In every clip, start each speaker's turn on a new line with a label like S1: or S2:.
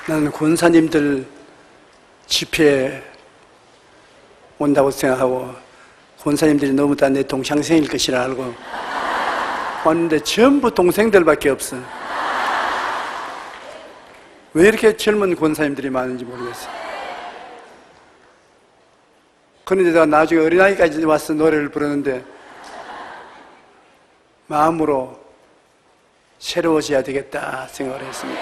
S1: 나는 권사님들 집회에 온다고 생각하고 권사님들이 너무 다 내 동창생일 것이라 알고 왔는데 전부 동생들밖에 없어. 왜 이렇게 젊은 권사님들이 많은지 모르겠어. 그런데 내가 나중에 어린아이까지 와서 노래를 부르는데 마음으로 새로워져야 되겠다 생각을 했습니다.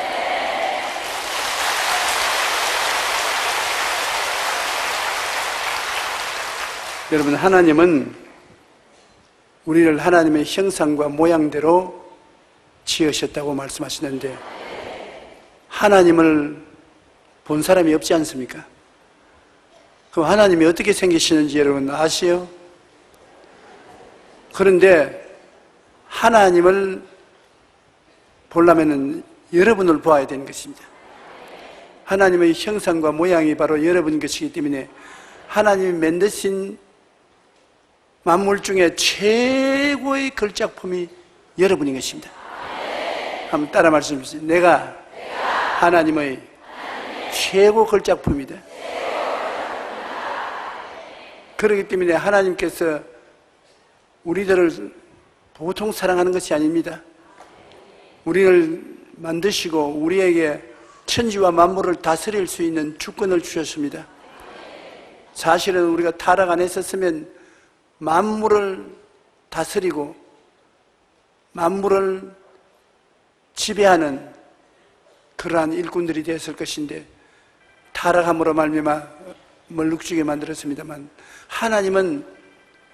S1: 여러분, 하나님은 우리를 하나님의 형상과 모양대로 지으셨다고 말씀하시는데 하나님을 본 사람이 없지 않습니까? 그럼 하나님이 어떻게 생기시는지 여러분 아시요? 그런데 하나님을 보려면 여러분을 보아야 되는 것입니다. 하나님의 형상과 모양이 바로 여러분인 것이기 때문에 하나님이 만드신 만물 중에 최고의 걸작품이 여러분인 것입니다. 한번 따라 말씀해 주세요. 내가 하나님의 최고 걸작품이다. 그렇기 때문에 하나님께서 우리들을 보통 사랑하는 것이 아닙니다. 우리를 만드시고 우리에게 천지와 만물을 다스릴 수 있는 주권을 주셨습니다. 사실은 우리가 타락 안에 있었으면 만물을 다스리고 만물을 지배하는 그러한 일꾼들이 되었을 것인데 타락함으로 말미암아 멀룩지게 만들었습니다만 하나님은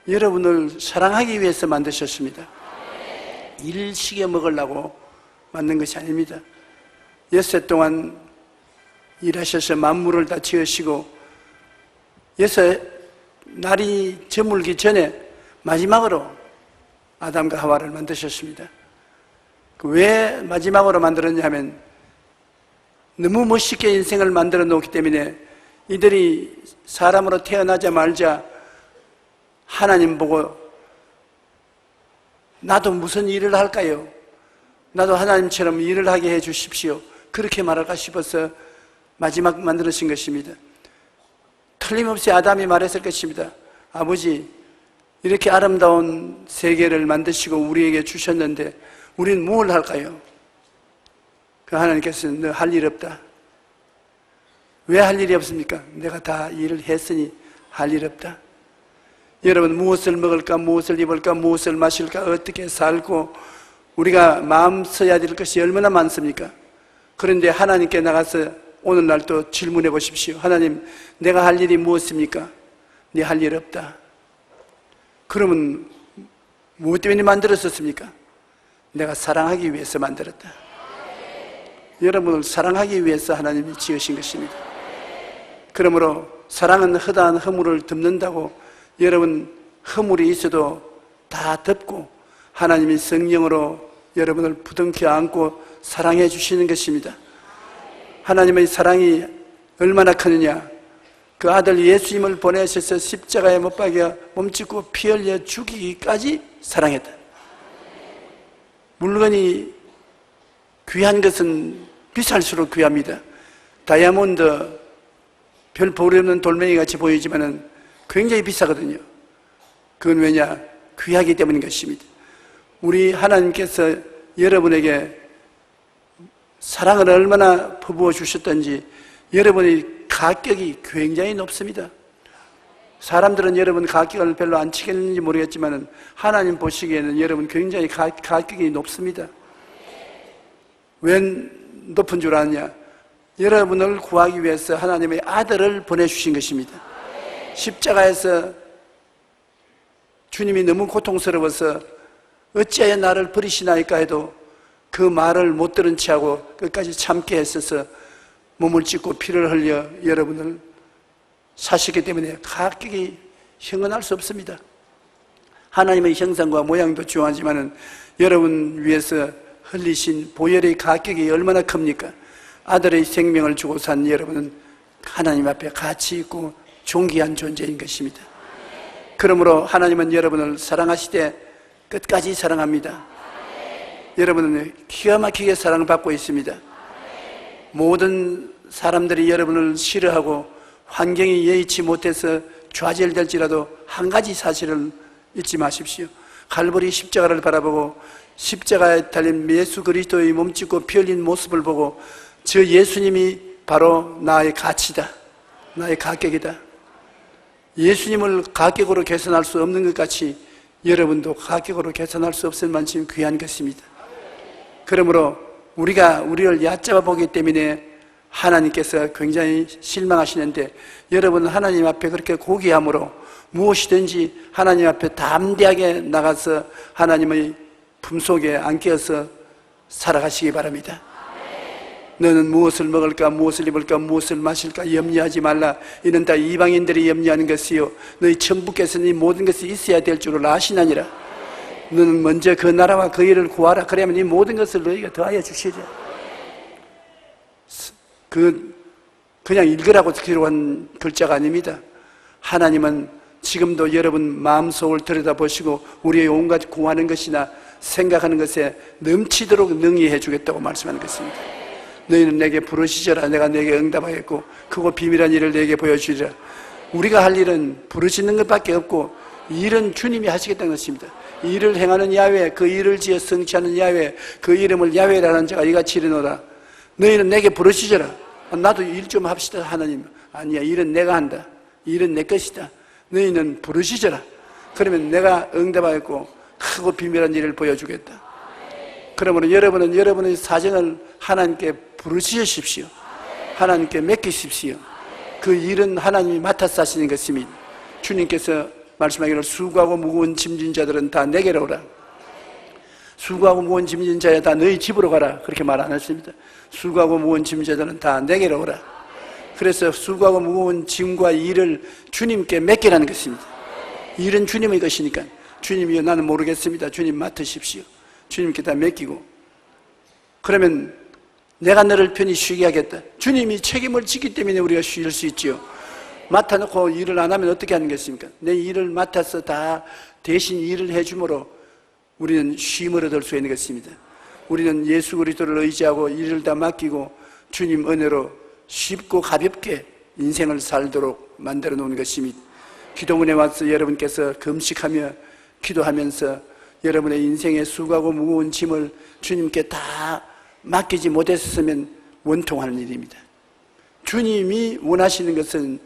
S1: 여러분을 사랑하기 위해서 만드셨습니다. 일식에 먹으려고 만든 것이 아닙니다. 엿새 동안 일하셔서 만물을 다 지으시고 날이 저물기 전에 마지막으로 아담과 하와를 만드셨습니다. 왜 마지막으로 만들었냐 하면 너무 멋있게 인생을 만들어 놓기 때문에 이들이 사람으로 태어나자마자 하나님 보고 나도 무슨 일을 할까요? 나도 하나님처럼 일을 하게 해 주십시오. 그렇게 말할까 싶어서 마지막 만들어진 것입니다. 틀림없이 아담이 말했을 것입니다. 아버지, 이렇게 아름다운 세계를 만드시고 우리에게 주셨는데 우리는 뭘 할까요? 그 하나님께서는 너 할 일 없다. 왜 할 일이 없습니까? 내가 다 일을 했으니 할 일 없다. 여러분, 무엇을 먹을까, 무엇을 입을까, 무엇을 마실까, 어떻게 살고 우리가 마음 써야 될 것이 얼마나 많습니까? 그런데 하나님께 나가서 오늘날 또 질문해 보십시오. 하나님, 내가 할 일이 무엇입니까? 네 할 일 없다. 그러면 무엇 때문에 만들었었습니까? 내가 사랑하기 위해서 만들었다. 여러분을 사랑하기 위해서 하나님이 지으신 것입니다. 그러므로 사랑은 허다한 허물을 덮는다고 여러분 허물이 있어도 다 덮고 하나님이 성령으로 여러분을 부둥켜 안고 사랑해 주시는 것입니다. 하나님의 사랑이 얼마나 크느냐. 그 아들 예수님을 보내셔서 십자가에 못 박여 몸짓고 피 흘려 죽이기까지 사랑했다. 물건이 귀한 것은 비쌀수록 귀합니다. 다이아몬드 별 볼이 없는 돌멩이 같이 보이지만은 굉장히 비싸거든요. 그건 왜냐? 귀하기 때문인 것입니다. 우리 하나님께서 여러분에게 사랑을 얼마나 퍼부어 주셨던지 여러분의 가격이 굉장히 높습니다. 사람들은 여러분 가격을 별로 안 치겠는지 모르겠지만 하나님 보시기에는 여러분 굉장히 가격이 높습니다. 왜 높은 줄 아느냐? 여러분을 구하기 위해서 하나님의 아들을 보내주신 것입니다. 십자가에서 주님이 너무 고통스러워서 어찌하여 나를 버리시나이까 해도 그 말을 못 들은 채하고 끝까지 참게 했어서 몸을 찢고 피를 흘려 여러분을 사시기 때문에 가격이 형언할 수 없습니다. 하나님의 형상과 모양도 중요하지만 여러분 위해서 흘리신 보혈의 가격이 얼마나 큽니까? 아들의 생명을 주고 산 여러분은 하나님 앞에 가치 있고 존귀한 존재인 것입니다. 그러므로 하나님은 여러분을 사랑하시되 끝까지 사랑합니다. 여러분은 기가 막히게 사랑을 받고 있습니다. 모든 사람들이 여러분을 싫어하고 환경이 여의치 못해서 좌절될지라도 한 가지 사실을 잊지 마십시오. 갈보리 십자가를 바라보고 십자가에 달린 예수 그리스도의 몸짓고 피 흘린 모습을 보고 저 예수님이 바로 나의 가치다, 나의 가격이다. 예수님을 가격으로 계산할 수 없는 것 같이 여러분도 가격으로 계산할 수 없을 만큼 귀한 것입니다. 그러므로 우리가 우리를 얕잡아 보기 때문에 하나님께서 굉장히 실망하시는데, 여러분은 하나님 앞에 그렇게 고귀함으로 무엇이든지 하나님 앞에 담대하게 나가서 하나님의 품속에 안겨서 살아가시기 바랍니다. 너는 무엇을 먹을까, 무엇을 입을까, 무엇을 마실까 염려하지 말라. 이는 다 이방인들이 염려하는 것이요 너희 천부께서는 이 모든 것이 있어야 될 줄을 아시나니라. 너는 먼저 그 나라와 그 일을 구하라. 그러면 이 모든 것을 너희가 더하여 주시리라. 그냥 읽으라고 기록한 글자가 아닙니다. 하나님은 지금도 여러분 마음속을 들여다보시고 우리의 온갖 구하는 것이나 생각하는 것에 넘치도록 능히 해주겠다고 말씀하는 것입니다. 너희는 내게 부르시져라. 내가 내게 응답하겠고 크고 비밀한 일을 내게 보여주리라. 우리가 할 일은 부르시는 것밖에 없고 일은 주님이 하시겠다는 것입니다. 일을 행하는 야훼, 그 일을 지어 성취하는 야훼, 그 이름을 야훼라는 자가 이같이 이르노라. 너희는 내게 부르시져라. 나도 일 좀 합시다. 하나님, 아니야, 일은 내가 한다. 일은 내 것이다. 너희는 부르시져라. 그러면 내가 응답하겠고 크고 비밀한 일을 보여주겠다. 그러므로 여러분은 여러분의 사정을 하나님께 부르시십시오. 하나님께 맡기십시오. 그 일은 하나님이 맡아서 하시는 것입니다. 주님께서 말씀하기를 수고하고 무거운 짐진 자들은 다 내게로 오라. 수고하고 무거운 짐진 자야 다 너희 집으로 가라. 그렇게 말 안 했습니다. 수고하고 무거운 짐진 자들은 다 내게로 오라. 그래서 수고하고 무거운 짐과 일을 주님께 맡기라는 것입니다. 일은 주님의 것이니까 주님이요 나는 모르겠습니다. 주님 맡으십시오. 주님께 다 맡기고, 그러면 내가 너를 편히 쉬게 하겠다. 주님이 책임을 지기 때문에 우리가 쉴 수 있지요. 맡아놓고 일을 안 하면 어떻게 하는 것입니까? 내 일을 맡아서 다 대신 일을 해줌으로 우리는 쉼을 얻을 수 있는 것입니다. 우리는 예수 그리스도를 의지하고 일을 다 맡기고 주님 은혜로 쉽고 가볍게 인생을 살도록 만들어 놓은 것입니다. 기도문에 와서 여러분께서 금식하며 기도하면서 여러분의 인생의 수고하고 무거운 짐을 주님께 다 맡기지 못했으면 원통하는 일입니다. 주님이 원하시는 것은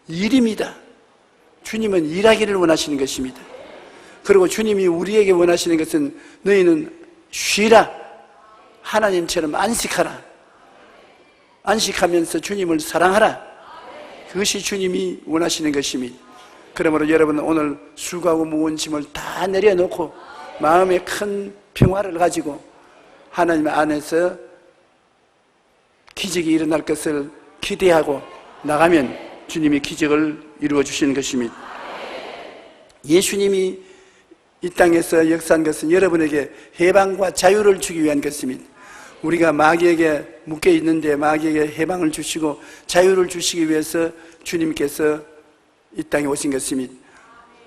S1: 일입니다. 주님은 일하기를 원하시는 것입니다. 그리고 주님이 우리에게 원하시는 것은 너희는 쉬라. 하나님처럼 안식하라. 안식하면서 주님을 사랑하라. 그것이 주님이 원하시는 것입니다. 그러므로 여러분은 오늘 수고하고 무거운 짐을 다 내려놓고 마음에 큰 평화를 가지고 하나님 안에서 기적이 일어날 것을 기대하고 나가면 주님이 기적을 이루어 주시는 것입니다. 예수님이 이 땅에서 역사한 것은 여러분에게 해방과 자유를 주기 위한 것입니다. 우리가 마귀에게 묶여 있는데 마귀에게 해방을 주시고 자유를 주시기 위해서 주님께서 이 땅에 오신 것입니다.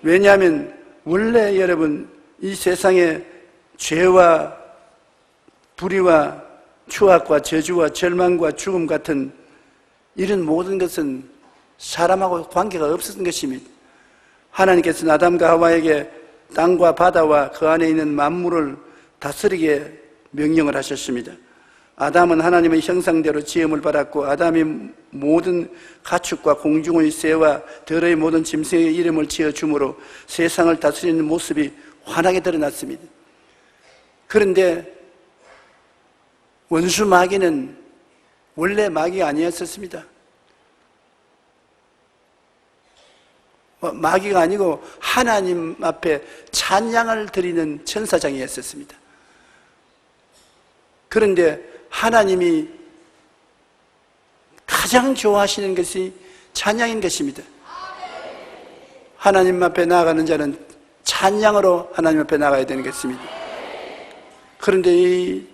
S1: 왜냐하면 원래 여러분 이 세상에 죄와 불의와 추악과 저주와 절망과 죽음 같은 이런 모든 것은 사람하고 관계가 없었던 것입니다. 하나님께서는 아담과 하와에게 땅과 바다와 그 안에 있는 만물을 다스리게 명령을 하셨습니다. 아담은 하나님의 형상대로 지음을 받았고 아담이 모든 가축과 공중의 새와 들의 모든 짐승의 이름을 지어주므로 세상을 다스리는 모습이 환하게 드러났습니다. 그런데 원수 마귀는 원래 마귀가 아니었었습니다. 마귀가 아니고 하나님 앞에 찬양을 드리는 천사장이었었습니다. 그런데 하나님이 가장 좋아하시는 것이 찬양인 것입니다. 하나님 앞에 나아가는 자는 찬양으로 하나님 앞에 나가야 되는 것입니다. 그런데 이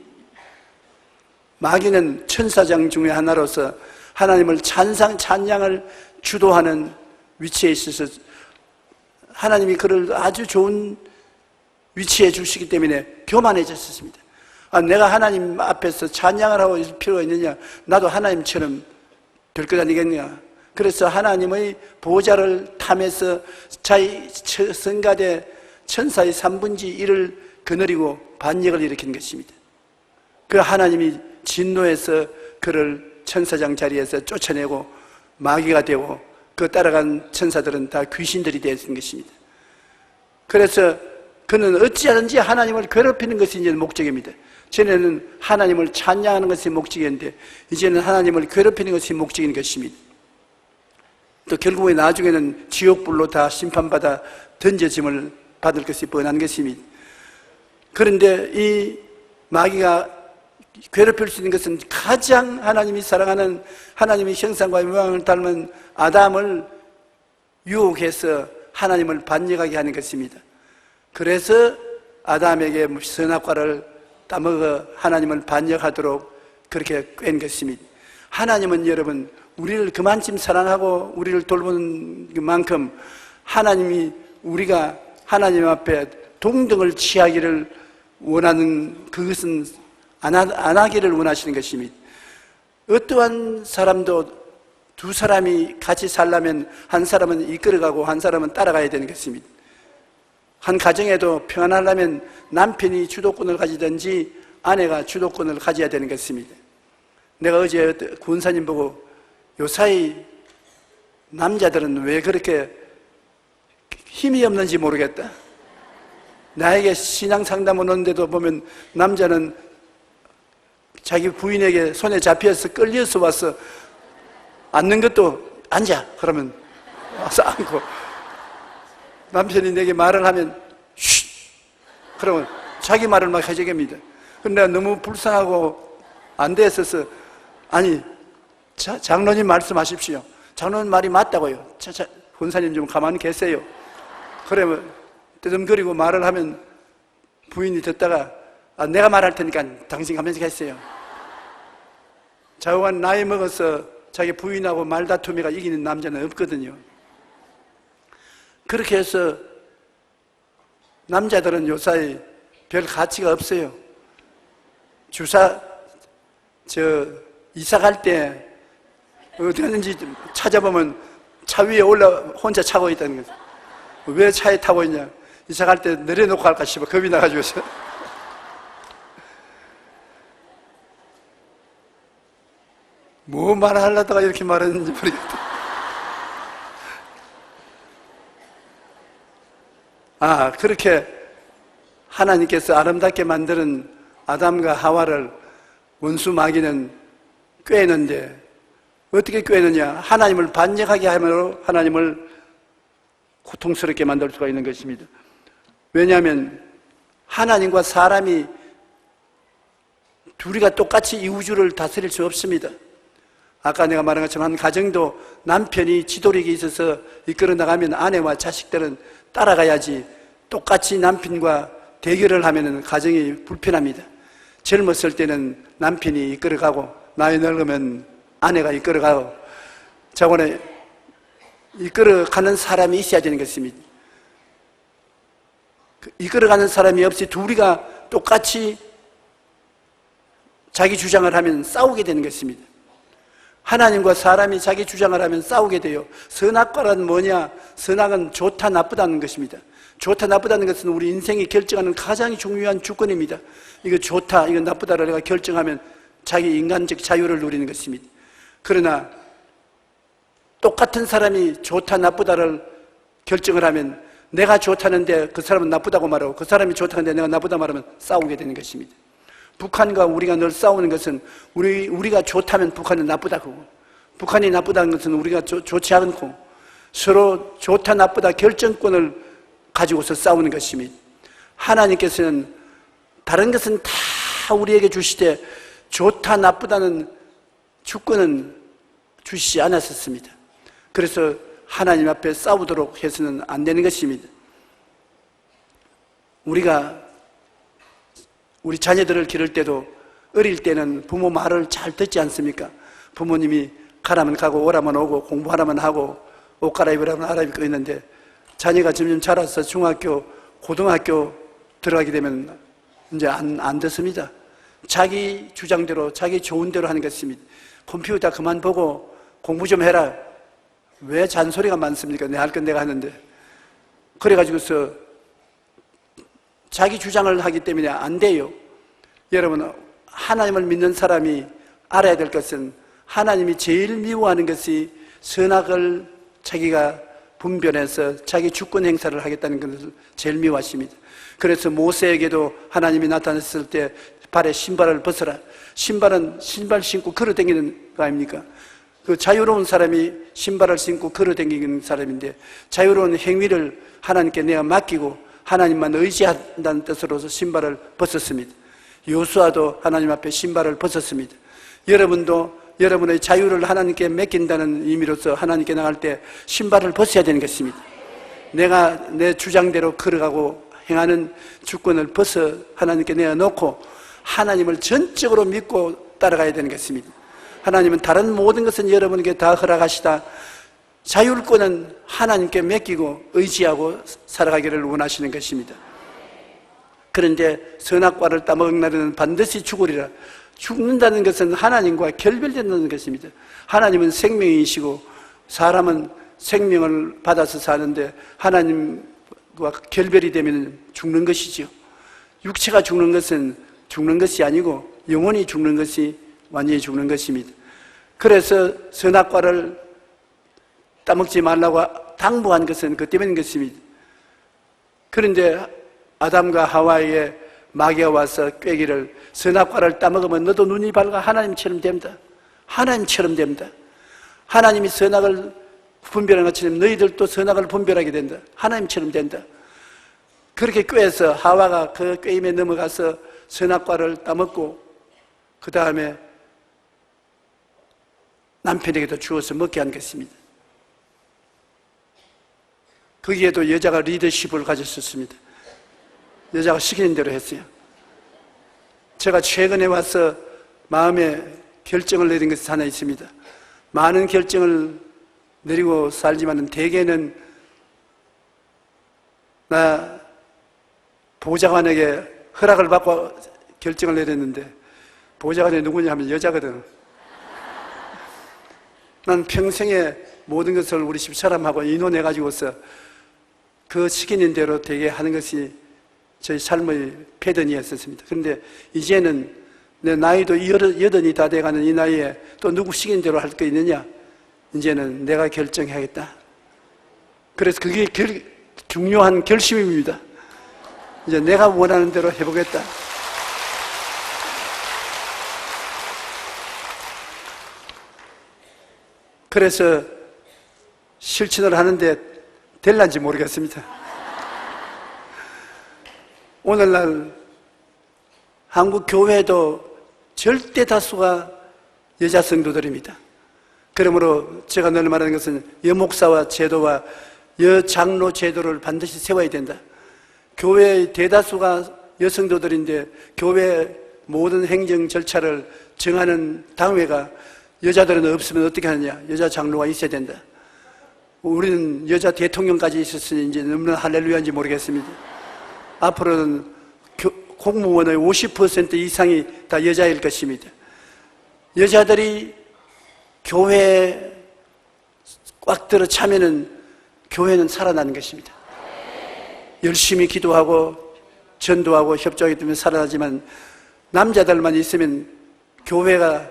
S1: 마귀는 천사장 중에 하나로서 하나님을 찬양을 주도하는 위치에 있어서 하나님이 그를 아주 좋은 위치에 주시기 때문에 교만해졌습니다. 내가 하나님 앞에서 찬양을 하고 있을 필요가 있느냐? 나도 하나님처럼 별것 아니겠냐. 그래서 하나님의 보좌를 탐해서 자기 성가대 천사의 3분의 1을 거느리고 반역을 일으킨 것입니다. 그 하나님이 진노해서 그를 천사장 자리에서 쫓아내고 마귀가 되고 그 따라간 천사들은 다 귀신들이 되었던 것입니다. 그래서 그는 어찌하든지 하나님을 괴롭히는 것이 이제 목적입니다. 전에는 하나님을 찬양하는 것이 목적이었는데 이제는 하나님을 괴롭히는 것이 목적인 것입니다. 또 결국에 나중에는 지옥불로 다 심판받아 던져짐을 받을 것이 뻔한 것입니다. 그런데 이 마귀가 괴롭힐 수 있는 것은 가장 하나님이 사랑하는 하나님의 형상과 모양을 닮은 아담을 유혹해서 하나님을 반역하게 하는 것입니다. 그래서 아담에게 선악과를 따먹어 하나님을 반역하도록 그렇게 꿰는 것입니다. 하나님은 여러분 우리를 그만큼 사랑하고 우리를 돌보는 만큼 하나님이 우리가 하나님 앞에 동등을 취하기를 원하는 그것은 안 하기를 원하시는 것입니다. 어떠한 사람도 두 사람이 같이 살려면 한 사람은 이끌어가고 한 사람은 따라가야 되는 것입니다. 한 가정에도 평안하려면 남편이 주도권을 가지든지 아내가 주도권을 가져야 되는 것입니다. 내가 어제 군사님 보고 요사이 남자들은 왜 그렇게 힘이 없는지 모르겠다. 나에게 신앙 상담을 오는데도 보면 남자는 자기 부인에게 손에 잡혀서 끌려서 와서 앉는 것도 앉아 그러면 와서 앉고, 남편이 내게 말을 하면 쉿 그러면 자기 말을 막 해주겠습니다. 그런데 내가 너무 불쌍하고 안 됐어서 아니 장로님 말씀하십시오. 장로님 말이 맞다고요. 권사님 좀 가만히 계세요. 그러면 뜨듬거리고 말을 하면 부인이 듣다가 내가 말할 테니까 당신 가면서 계세요. 좌우간 나이 먹어서 자기 부인하고 말다툼이가 이기는 남자는 없거든요. 그렇게 해서 남자들은 요사이 별 가치가 없어요. 이사 갈 때 어디 갔는지 찾아보면 차 위에 혼자 차고 있다는 거죠. 왜 차에 타고 있냐? 이사 갈 때 내려놓고 갈까 싶어 겁이 나가지고서. 뭐 말하려다가 이렇게 말했는지 모르겠다. 그렇게 하나님께서 아름답게 만드는 아담과 하와를 원수 마귀는 꿰는데 어떻게 꿰느냐? 하나님을 반역하게 함으로 하나님을 고통스럽게 만들 수가 있는 것입니다. 왜냐하면 하나님과 사람이 둘이가 똑같이 이 우주를 다스릴 수 없습니다. 아까 내가 말한 것처럼 한 가정도 남편이 지도력이 있어서 이끌어 나가면 아내와 자식들은 따라가야지, 똑같이 남편과 대결을 하면 가정이 불편합니다. 젊었을 때는 남편이 이끌어가고 나이 늙으면 아내가 이끌어가고 저번에 이끌어가는 사람이 있어야 되는 것입니다. 이끌어가는 사람이 없이 둘이가 똑같이 자기 주장을 하면 싸우게 되는 것입니다. 하나님과 사람이 자기 주장을 하면 싸우게 돼요. 선악과란 뭐냐? 선악은 좋다 나쁘다는 것입니다. 좋다 나쁘다는 것은 우리 인생이 결정하는 가장 중요한 주권입니다. 이거 좋다 이거 나쁘다를 내가 결정하면 자기 인간적 자유를 누리는 것입니다. 그러나 똑같은 사람이 좋다 나쁘다를 결정을 하면 내가 좋다는데 그 사람은 나쁘다고 말하고 그 사람이 좋다는데 내가 나쁘다 말하면 싸우게 되는 것입니다. 북한과 우리가 늘 싸우는 것은 우리가 좋다면 북한은 나쁘다고, 북한이 나쁘다는 것은 우리가 좋지 않고 서로 좋다 나쁘다 결정권을 가지고서 싸우는 것입니다. 하나님께서는 다른 것은 다 우리에게 주시되 좋다 나쁘다는 주권은 주시지 않았었습니다. 그래서 하나님 앞에 싸우도록 해서는 안 되는 것입니다. 우리 자녀들을 기를 때도 어릴 때는 부모 말을 잘 듣지 않습니까? 부모님이 가라면 가고 오라면 오고 공부하라면 하고 옷 갈아입으라면 갈아입고 있는데 자녀가 점점 자라서 중학교, 고등학교 들어가게 되면 이제 안 듣습니다. 자기 주장대로 자기 좋은 대로 하는 것입니다. 컴퓨터 그만 보고 공부 좀 해라. 왜 잔소리가 많습니까? 내 할 건 내가 하는데. 그래가지고서 자기 주장을 하기 때문에 안 돼요. 여러분, 하나님을 믿는 사람이 알아야 될 것은 하나님이 제일 미워하는 것이 선악을 자기가 분별해서 자기 주권 행사를 하겠다는 것을 제일 미워하십니다. 그래서 모세에게도 하나님이 나타났을 때 발에 신발을 벗어라. 신발은 신발 신고 걸어 다니는 거 아닙니까? 그 자유로운 사람이 신발을 신고 걸어 다니는 사람인데 자유로운 행위를 하나님께 내가 맡기고 하나님만 의지한다는 뜻으로서 신발을 벗었습니다. 요수아도 하나님 앞에 신발을 벗었습니다. 여러분도 여러분의 자유를 하나님께 맡긴다는 의미로서 하나님께 나갈 때 신발을 벗어야 되는 것입니다. 내가 내 주장대로 걸어가고 행하는 주권을 벗어 하나님께 내어놓고 하나님을 전적으로 믿고 따라가야 되는 것입니다. 하나님은 다른 모든 것은 여러분에게 다 허락하시다 자율권은 하나님께 맡기고 의지하고 살아가기를 원하시는 것입니다. 그런데 선악과를 따먹은 날에는 반드시 죽으리라. 죽는다는 것은 하나님과 결별된다는 것입니다. 하나님은 생명이시고 사람은 생명을 받아서 사는데 하나님과 결별이 되면 죽는 것이죠. 육체가 죽는 것은 죽는 것이 아니고 영혼이 죽는 것이 완전히 죽는 것입니다. 그래서 선악과를 따먹지 말라고 당부한 것은 그 때문인 것입니다. 그런데 아담과 하와에게 마귀가 와서 꾀기를 선악과를 따먹으면 너도 눈이 밝아 하나님처럼 됩니다. 하나님처럼 됩니다. 하나님이 선악을 분별하는 것처럼 너희들도 선악을 분별하게 된다. 하나님처럼 된다. 그렇게 꾀해서 하와가 그 꾀임에 넘어가서 선악과를 따먹고 그 다음에 남편에게도 주어서 먹게 한 것입니다. 거기에도 여자가 리더십을 가졌었습니다. 여자가 시키는 대로 했어요. 제가 최근에 와서 마음에 결정을 내린 것이 하나 있습니다. 많은 결정을 내리고 살지만 대개는 나 보좌관에게 허락을 받고 결정을 내렸는데 보좌관이 누구냐 하면 여자거든. 난 평생에 모든 것을 우리 집사람하고 의논해가지고서 그 시키는 대로 되게 하는 것이 저희 삶의 패턴이었습니다. 그런데 이제는 내 나이도 80이 다 돼가는 이 나이에 또 누구 시키는 대로 할 거 있느냐? 이제는 내가 결정해야겠다. 그래서 그게 중요한 결심입니다. 이제 내가 원하는 대로 해보겠다. 그래서 실천을 하는데 될란지 모르겠습니다. 오늘날 한국 교회도 절대 다수가 여자 성도들입니다. 그러므로 제가 늘 말하는 것은 여목사와 제도와 여장로 제도를 반드시 세워야 된다. 교회의 대다수가 여성도들인데 교회 모든 행정 절차를 정하는 당회가 여자들은 없으면 어떻게 하느냐? 여자 장로가 있어야 된다. 우리는 여자 대통령까지 있었으니 이제 너무나 할렐루야인지 모르겠습니다. 앞으로는 공무원의 50% 이상이 다 여자일 것입니다. 여자들이 교회에 꽉 들어 차면은 교회는 살아나는 것입니다. 열심히 기도하고 전도하고 협조하기 때문에 살아나지만 남자들만 있으면 교회가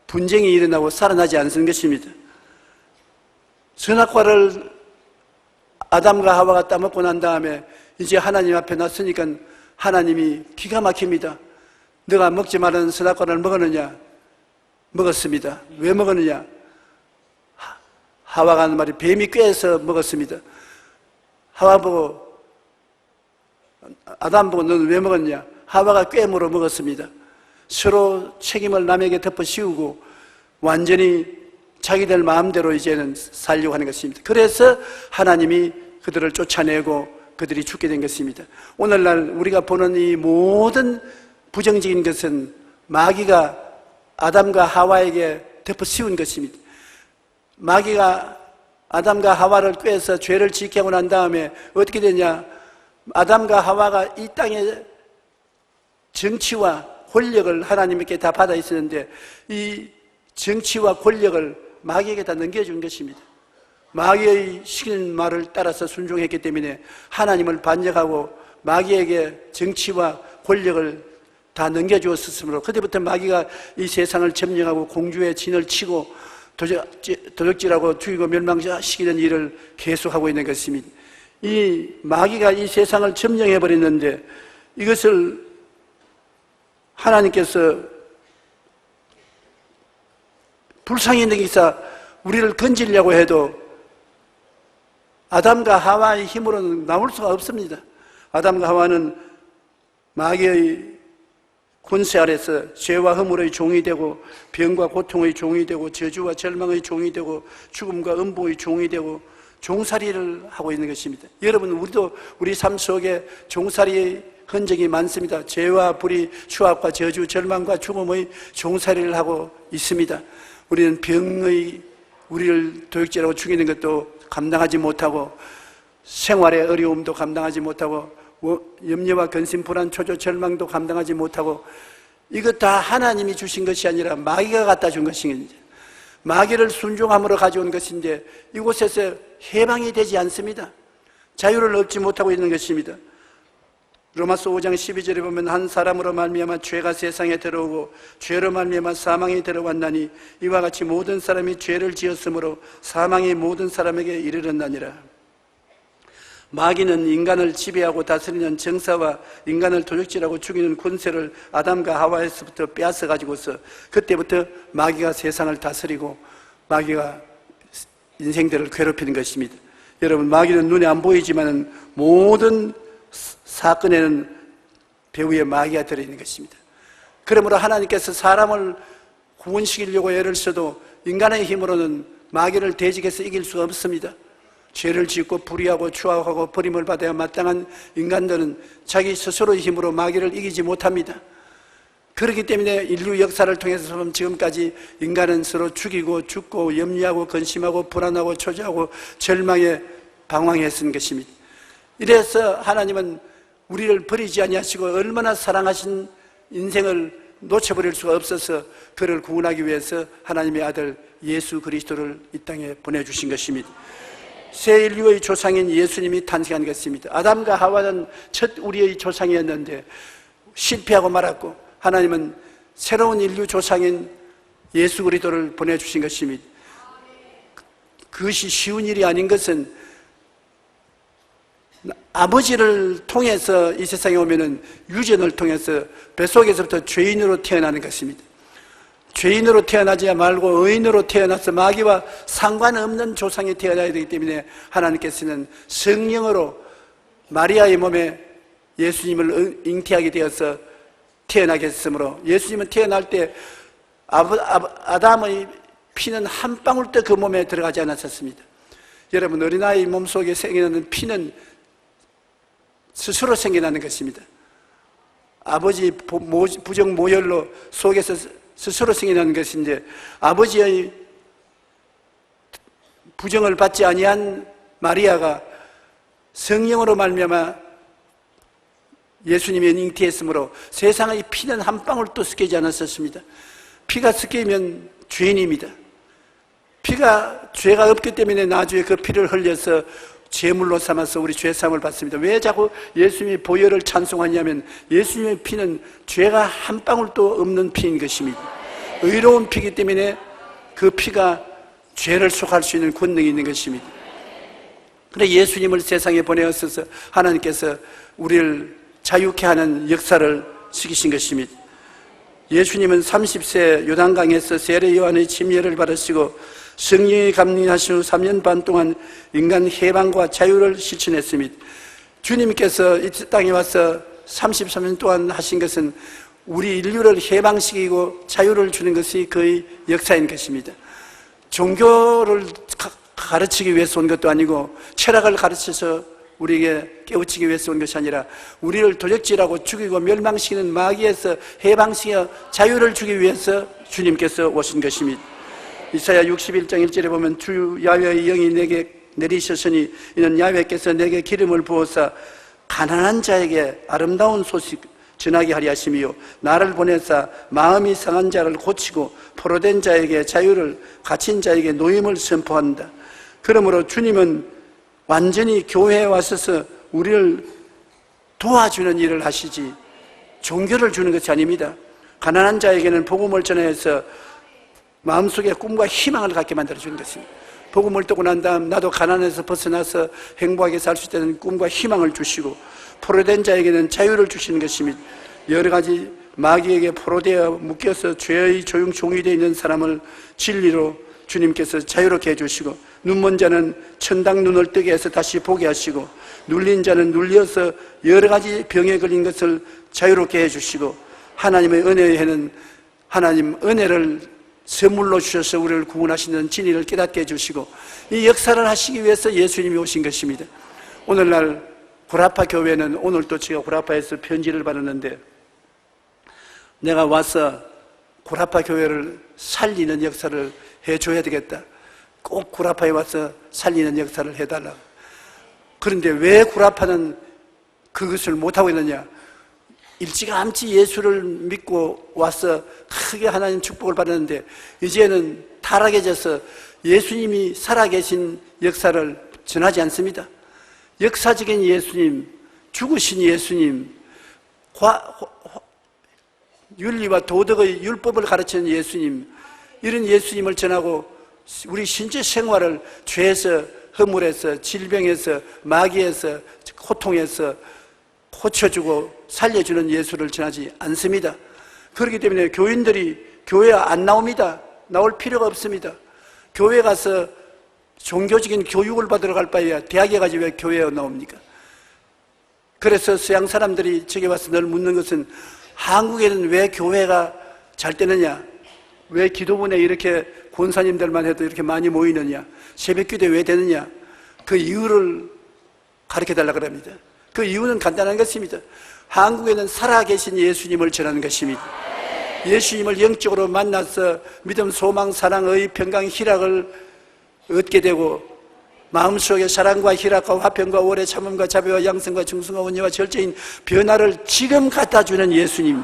S1: 분쟁이 일어나고 살아나지 않는 것입니다. 선악과를 아담과 하와가 따먹고 난 다음에 이제 하나님 앞에 났으니까 하나님이 기가 막힙니다. 너가 먹지 말라는 선악과를 먹었느냐? 먹었습니다. 왜 먹었느냐? 하와가 하는 말이 뱀이 꾀해서 먹었습니다. 하와 보고 아담 보고 너는 왜 먹었냐? 하와가 꾀물어 먹었습니다. 서로 책임을 남에게 덮어씌우고 완전히 자기들 마음대로 이제는 살려고 하는 것입니다. 그래서 하나님이 그들을 쫓아내고 그들이 죽게 된 것입니다. 오늘날 우리가 보는 이 모든 부정적인 것은 마귀가 아담과 하와에게 덮어씌운 것입니다. 마귀가 아담과 하와를 꾀해서 죄를 짓게 하고 난 다음에 어떻게 되냐? 아담과 하와가 이 땅의 정치와 권력을 하나님께 다 받아 있었는데 이 정치와 권력을 마귀에게 다 넘겨준 것입니다. 마귀의 시키는 말을 따라서 순종했기 때문에 하나님을 반역하고 마귀에게 정치와 권력을 다 넘겨주었으므로 그때부터 마귀가 이 세상을 점령하고 공주의 진을 치고 도적질하고 죽이고 멸망시키는 일을 계속하고 있는 것입니다. 이 마귀가 이 세상을 점령해버렸는데 이것을 하나님께서 불쌍히 여기사 우리를 건지려고 해도 아담과 하와의 힘으로는 나올 수가 없습니다. 아담과 하와는 마귀의 권세 아래서 죄와 허물의 종이 되고 병과 고통의 종이 되고 저주와 절망의 종이 되고 죽음과 음보의 종이 되고 종살이를 하고 있는 것입니다. 여러분, 우리도 우리 삶 속에 종살이의 흔적이 많습니다. 죄와 불의, 추악과 저주, 절망과 죽음의 종살이를 하고 있습니다. 우리는 병의 우리를 도역질하고 죽이는 것도 감당하지 못하고 생활의 어려움도 감당하지 못하고 염려와 근심, 불안, 초조, 절망도 감당하지 못하고 이것 다 하나님이 주신 것이 아니라 마귀가 갖다 준 것입니다. 마귀를 순종함으로 가져온 것인데 이곳에서 해방이 되지 않습니다. 자유를 얻지 못하고 있는 것입니다. 로마서 5장 12절에 보면 한 사람으로 말미암아 죄가 세상에 들어오고 죄로 말미암아 사망이 들어왔나니 이와 같이 모든 사람이 죄를 지었으므로 사망이 모든 사람에게 이르렀나니라. 마귀는 인간을 지배하고 다스리는 정사와 인간을 도적질하고 죽이는 권세를 아담과 하와에서부터 빼앗아 가지고서 그때부터 마귀가 세상을 다스리고 마귀가 인생들을 괴롭히는 것입니다. 여러분, 마귀는 눈에 안 보이지만 모든 사건에는 배후에 마귀가 들어있는 것입니다. 그러므로 하나님께서 사람을 구원시키려고 애를 써도 인간의 힘으로는 마귀를 대적해서 이길 수가 없습니다. 죄를 짓고 불의하고 추악하고 버림을 받아야 마땅한 인간들은 자기 스스로의 힘으로 마귀를 이기지 못합니다. 그렇기 때문에 인류 역사를 통해서 지금까지 인간은 서로 죽이고 죽고 염려하고 근심하고 불안하고 초조하고 절망에 방황했던 것입니다. 이래서 하나님은 우리를 버리지 아니하시고 얼마나 사랑하신 인생을 놓쳐버릴 수가 없어서 그를 구원하기 위해서 하나님의 아들 예수 그리스도를 이 땅에 보내주신 것입니다. 새 인류의 조상인 예수님이 탄생한 것입니다. 아담과 하와는 첫 우리의 조상이었는데 실패하고 말았고 하나님은 새로운 인류 조상인 예수 그리스도를 보내주신 것입니다. 그것이 쉬운 일이 아닌 것은 아버지를 통해서 이 세상에 오면은 유전을 통해서 뱃속에서부터 죄인으로 태어나는 것입니다. 죄인으로 태어나지 말고 의인으로 태어나서 마귀와 상관없는 조상이 태어나야 되기 때문에 하나님께서는 성령으로 마리아의 몸에 예수님을 잉태하게 되어서 태어나게 했으므로 예수님은 태어날 때 아담의 피는 한 방울도 그 몸에 들어가지 않았었습니다. 여러분, 어린아이 몸속에 생겨나는 피는 스스로 생겨나는 것입니다. 아버지 부정 모혈로 속에서 스스로 생겨나는 것인데 아버지의 부정을 받지 아니한 마리아가 성령으로 말미암아 예수님의 잉태했으므로 세상의 피는 한 방울도 섞이지 않았었습니다. 피가 섞이면 죄인입니다. 피가 죄가 없기 때문에 나중에 그 피를 흘려서 제물로 삼아서 우리 죄사함을 받습니다. 왜 자꾸 예수님의 보혈을 찬송하냐면 예수님의 피는 죄가 한 방울도 없는 피인 것입니다. 의로운 피이기 때문에 그 피가 죄를 속할 수 있는 권능이 있는 것입니다. 그런데 예수님을 세상에 보내었어서 하나님께서 우리를 자유케 하는 역사를 시키신 것입니다. 예수님은 30세 요단강에서 세례 요한의 침례를 받으시고 성령이 감리하신 후 3년 반 동안 인간 해방과 자유를 실천했습니다. 주님께서 이 땅에 와서 33년 동안 하신 것은 우리 인류를 해방시키고 자유를 주는 것이 그의 역사인 것입니다. 종교를 가르치기 위해서 온 것도 아니고 철학을 가르쳐서 우리에게 깨우치기 위해서 온 것이 아니라 우리를 도적질하고 죽이고 멸망시키는 마귀에서 해방시켜 자유를 주기 위해서 주님께서 오신 것입니다. 이사야 61장 1절에 보면 주 야훼의 영이 내게 내리셨으니 이는 야훼께서 내게 기름을 부어서 가난한 자에게 아름다운 소식 전하게 하리 하심이요 나를 보내사 마음이 상한 자를 고치고 포로된 자에게 자유를 갇힌 자에게 노임을 선포한다. 그러므로 주님은 완전히 교회에 와서서 우리를 도와주는 일을 하시지 종교를 주는 것이 아닙니다. 가난한 자에게는 복음을 전해서 마음속에 꿈과 희망을 갖게 만들어주는 것입니다. 복음을 듣고 난 다음 나도 가난에서 벗어나서 행복하게 살 수 있다는 꿈과 희망을 주시고 포로된 자에게는 자유를 주시는 것입니다. 여러 가지 마귀에게 포로되어 묶여서 죄의 종이 되어 있는 사람을 진리로 주님께서 자유롭게 해주시고 눈먼 자는 천당 눈을 뜨게 해서 다시 보게 하시고 눌린 자는 눌려서 여러 가지 병에 걸린 것을 자유롭게 해주시고 하나님의 은혜에는 하나님 은혜를 선물로 주셔서 우리를 구원하시는 진리를 깨닫게 해주시고 이 역사를 하시기 위해서 예수님이 오신 것입니다. 오늘날 구라파 교회는 오늘 또 제가 구라파에서 편지를 받았는데 내가 와서 구라파 교회를 살리는 역사를 해줘야 되겠다. 꼭 구라파에 와서 살리는 역사를 해달라. 그런데 왜 구라파는 그것을 못하고 있느냐? 일찌감치 예수를 믿고 와서 크게 하나님 축복을 받았는데 이제는 타락해져서 예수님이 살아계신 역사를 전하지 않습니다. 역사적인 예수님, 죽으신 예수님, 윤리와 도덕의 율법을 가르치는 예수님, 이런 예수님을 전하고 우리 신체 생활을 죄에서, 허물에서, 질병에서, 마귀에서, 고통에서 고쳐주고 살려주는 예수를 전하지 않습니다. 그렇기 때문에 교인들이 교회 안 나옵니다. 나올 필요가 없습니다. 교회 가서 종교적인 교육을 받으러 갈 바에야 대학에 가지 왜 교회에 나옵니까? 그래서 서양 사람들이 저기 와서 늘 묻는 것은 한국에는 왜 교회가 잘 되느냐? 왜 기도문에 이렇게 권사님들만 해도 이렇게 많이 모이느냐? 새벽기도 왜 되느냐? 그 이유를 가르쳐달라고 합니다. 그 이유는 간단한 것입니다. 한국에는 살아계신 예수님을 전하는 것입니다. 예수님을 영적으로 만나서 믿음, 소망, 사랑, 의, 평강, 희락을 얻게 되고 마음속에 사랑과 희락과 화평과 오래 참음과 자비와 양성과 중성과 온유와 절제인 변화를 지금 갖다주는 예수님,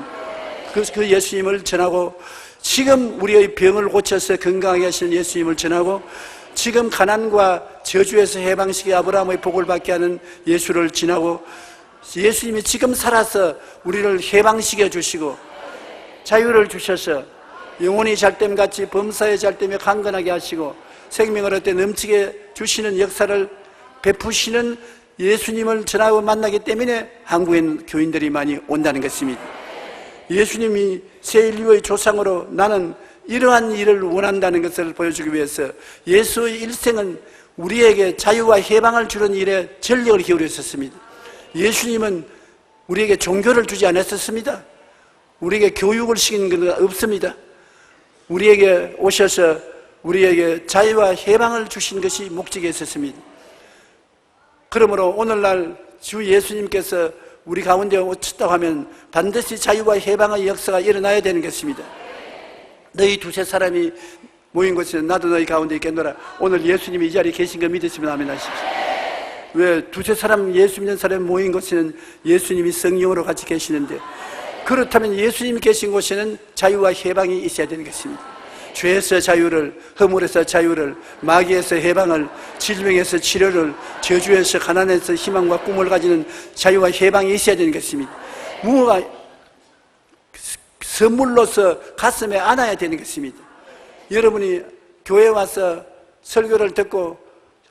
S1: 그 예수님을 전하고 지금 우리의 병을 고쳐서 건강하게 하시는 예수님을 전하고 지금 가난과 저주에서 해방시켜 아브라함의 복을 받게 하는 예수를 지나고 예수님이 지금 살아서 우리를 해방시켜 주시고 자유를 주셔서 영혼이 잘됨같이 범사의 잘됨에 강건하게 하시고 생명을 얻되 넘치게 주시는 역사를 베푸시는 예수님을 전하고 만나기 때문에 한국엔 교인들이 많이 온다는 것입니다. 예수님이 새 인류의 조상으로 나는 이러한 일을 원한다는 것을 보여주기 위해서 예수의 일생은 우리에게 자유와 해방을 주는 일에 전력을 기울여 있었습니다. 예수님은 우리에게 종교를 주지 않았었습니다. 우리에게 교육을 시키는 건 없습니다. 우리에게 오셔서 우리에게 자유와 해방을 주신 것이 목적이 있었습니다. 그러므로 오늘날 주 예수님께서 우리 가운데 오셨다고 하면 반드시 자유와 해방의 역사가 일어나야 되는 것입니다. 너희 두세 사람이 모인 곳에는 나도 너희 가운데 있겠노라. 오늘 예수님이 이 자리에 계신 거 믿으시면 아멘 하십시오. 왜 두세 사람, 예수 믿는 사람이 모인 곳에는 예수님이 성령으로 같이 계시는데, 그렇다면 예수님이 계신 곳에는 자유와 해방이 있어야 되는 것입니다. 죄에서 자유를, 허물에서 자유를, 마귀에서 해방을, 질병에서 치료를, 저주에서 가난에서 희망과 꿈을 가지는 자유와 해방이 있어야 되는 것입니다. 무엇가 선물로서 가슴에 안아야 되는 것입니다. 여러분이 교회 와서 설교를 듣고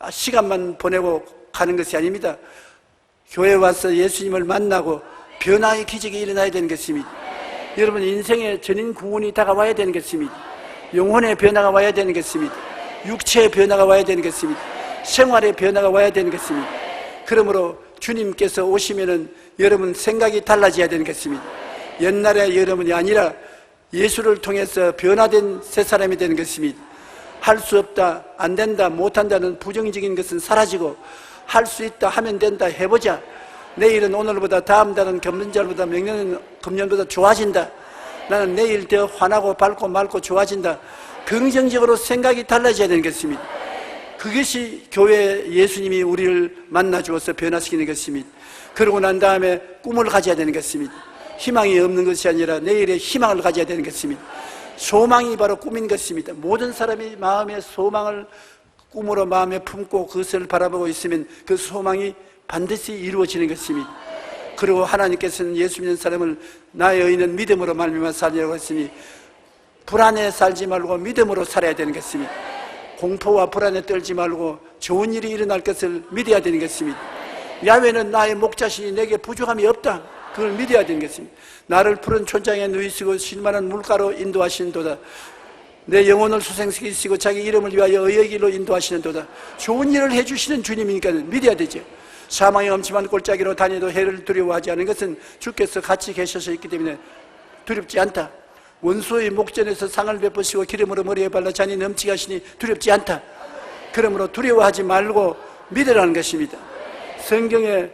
S1: 시간만 보내고 가는 것이 아닙니다. 교회 와서 예수님을 만나고 변화의 기적이 일어나야 되는 것입니다. 여러분 인생의 전인 구원이 다가와야 되는 것입니다. 영혼의 변화가 와야 되는 것입니다. 육체의 변화가 와야 되는 것입니다. 생활의 변화가 와야 되는 것입니다. 그러므로 주님께서 오시면은 여러분 생각이 달라져야 되는 것입니다. 옛날의 여러분이 아니라 예수를 통해서 변화된 새 사람이 되는 것입니다. 할 수 없다, 안 된다, 못한다는 부정적인 것은 사라지고 할 수 있다, 하면 된다, 해보자. 내일은 오늘보다, 다음 달은 금년보다, 명년은 금년보다 좋아진다. 나는 내일 더 환하고 밝고 맑고 좋아진다. 긍정적으로 생각이 달라져야 되는 것입니다. 그것이 교회 예수님이 우리를 만나 주어서 변화시키는 것입니다. 그러고 난 다음에 꿈을 가져야 되는 것입니다. 희망이 없는 것이 아니라 내일의 희망을 가져야 되는 것입니다. 소망이 바로 꿈인 것입니다. 모든 사람이 마음의 소망을 꿈으로 마음에 품고 그것을 바라보고 있으면 그 소망이 반드시 이루어지는 것입니다. 그리고 하나님께서는 예수 믿는 사람을 나의 의인은 믿음으로 말미암아 살리라고 했으니 불안에 살지 말고 믿음으로 살아야 되는 것입니다. 공포와 불안에 떨지 말고 좋은 일이 일어날 것을 믿어야 되는 것입니다. 야훼는 나의 목자시니 내게 부족함이 없다. 그걸 믿어야 되는 것입니다. 나를 푸른 초장에 누이시고 쉴만한 물가로 인도하시는도다. 내 영혼을 수생시키시고 자기 이름을 위하여 의의 길로 인도하시는도다. 좋은 일을 해주시는 주님이니까 믿어야 되죠. 사망의 엄침한 골짜기로 다녀도 해를 두려워하지 않은 것은 주께서 같이 계셔서 있기 때문에 두렵지 않다. 원수의 목전에서 상을 베푸시고 기름으로 머리에 발라 잔이 넘치게 하시니 두렵지 않다. 그러므로 두려워하지 말고 믿으라는 것입니다. 성경에